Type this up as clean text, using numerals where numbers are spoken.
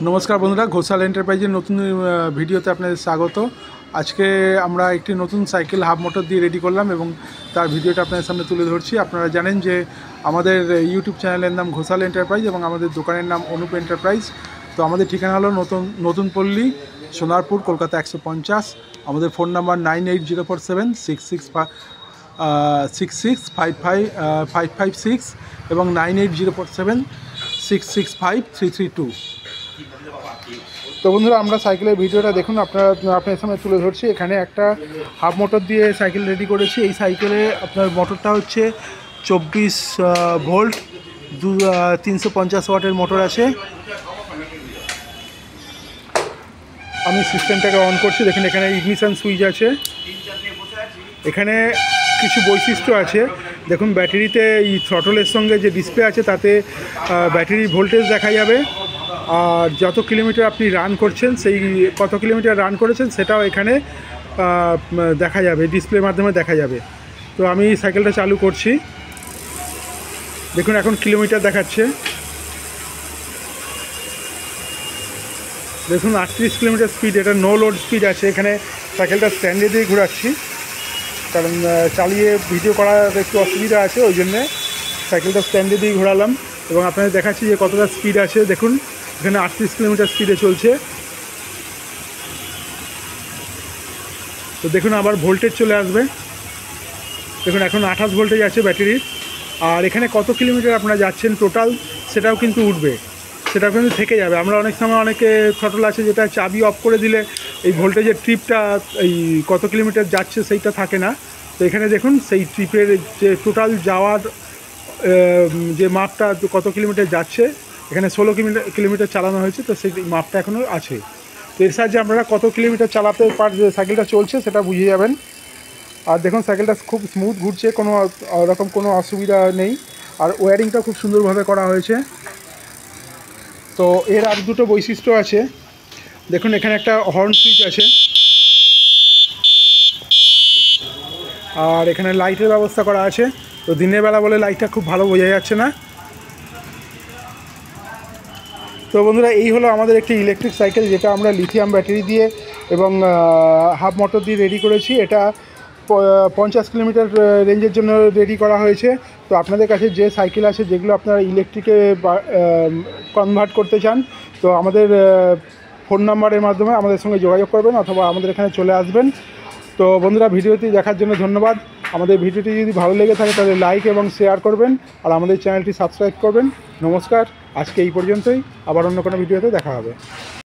নমস্কার বন্ধুরা, ঘোষাল এন্টারপ্রাইজের নতুন ভিডিওতে আপনাদের স্বাগত। আজকে আমরা একটি নতুন সাইকেল হাফ মোটর দিয়ে রেডি করলাম এবং তার ভিডিওটা আপনাদের সামনে তুলে ধরছি। আপনারা জানেন যে আমাদের ইউটিউব চ্যানেলের নাম ঘোষাল এন্টারপ্রাইজ এবং আমাদের দোকানের নাম অনুপ এন্টারপ্রাইজ। তো আমাদের ঠিকানা হলো নতুন পল্লী, সোনারপুর, কলকাতা 150। আমাদের ফোন নাম্বার 980476655556 এবং 980476653332। তো বন্ধুরা, আমরা সাইকেলের ভিডিওটা দেখুন, আপনার সামনে তুলে ধরছি। এখানে একটা হাফ মোটর দিয়ে সাইকেল রেডি করেছি। এই সাইকেলে আপনার মোটরটা হচ্ছে 24 ভোল্ট 350 ওয়াটের মোটর আছে। আমি সিস্টেমটাকে অন করছি। দেখুন, এখানে ইগনিশন সুইচ আছে। এখানে কিছু বৈশিষ্ট্য আছে। দেখুন, ব্যাটারিতে এই থ্রটলের সঙ্গে যে ডিসপ্লে আছে তাতে ব্যাটারির ভোল্টেজ দেখা যাবে, আর যত কিলোমিটার আপনি রান করছেন, সেই কত কিলোমিটার রান করেছেন সেটাও এখানে দেখা যাবে, ডিসপ্লের মাধ্যমে দেখা যাবে। তো আমি সাইকেলটা চালু করছি। দেখুন, এখন কিলোমিটার দেখাচ্ছে। দেখুন, 38 কিলোমিটার স্পিড। এটা নো লোড স্পিড আছে। এখানে সাইকেলটা স্ট্যান্ডে দিয়ে ঘোরাচ্ছি, কারণ চালিয়ে ভিডিও করার একটু অসুবিধা আছে, ওই জন্যে সাইকেলটা স্ট্যান্ডে দিয়ে ঘোরালাম এবং আপনাদের দেখাচ্ছি যে কতটা স্পিড আছে। দেখুন, এখানে 38 কিলোমিটার স্পিডে চলছে। তো দেখুন, আবার ভোল্টেজ চলে আসবে। দেখুন, এখন 28 ভোল্টেজ আছে ব্যাটারির। আর এখানে কত কিলোমিটার আপনারা যাচ্ছেন টোটাল সেটাও কিন্তু উঠবে, সেটাও কিন্তু থেকে যাবে। আমরা অনেক সময় অনেকে থ্রটল আছে যেটা চাবি অফ করে দিলে এই ভোল্টেজের ট্রিপটা, এই কত কিলোমিটার যাচ্ছে সেইটা থাকে না। তো এখানে দেখুন, সেই ট্রিপের যে টোটাল যাওয়ার যে মাপটা কত কিলোমিটার যাচ্ছে, এখানে 16 কিলোমিটার চালানো হয়েছে, তো সেই মাপটা এখনও আছে। তো এর সাহায্যে আপনারা কত কিলোমিটার চালাতে সাইকেলটা চলছে সেটা বুঝে যাবেন। আর দেখুন, সাইকেলটা খুব স্মুথ ঘুরছে, কোনো রকম কোনো অসুবিধা নেই। আর ওয়্যারিংটা খুব সুন্দরভাবে করা হয়েছে। তো এর আর দুটো বৈশিষ্ট্য আছে। দেখুন, এখানে একটা হর্ন সুইচ আছে, আর এখানে লাইটের ব্যবস্থা করা আছে। তো দিনের বেলা বলে লাইটটা খুব ভালো বোঝা যাচ্ছে না। তো বন্ধুরা, এই হলো আমাদের একটি ইলেকট্রিক সাইকেল, যেটা আমরা লিথিয়াম ব্যাটারি দিয়ে এবং হাফ মোটর দিয়ে রেডি করেছি। এটা 50 কিলোমিটার রেঞ্জের জন্য রেডি করা হয়েছে। তো আপনাদের কাছে যে সাইকেল আছে, যেগুলো আপনারা ইলেকট্রিকে কনভার্ট করতে চান, তো আমাদের ফোন নাম্বারের মাধ্যমে আমাদের সঙ্গে যোগাযোগ করবেন অথবা আমাদের এখানে চলে আসবেন। তো বন্ধুরা, ভিডিওটি দেখার জন্য ধন্যবাদ। আমাদের ভিডিওটি যদি ভালো লেগে থাকে তাহলে লাইক এবং শেয়ার করবেন, আর আমাদের চ্যানেলটি সাবস্ক্রাইব করবেন। নমস্কার, আজকে এই পর্যন্তই। আবার অন্য কোনো ভিডিওতে দেখা হবে।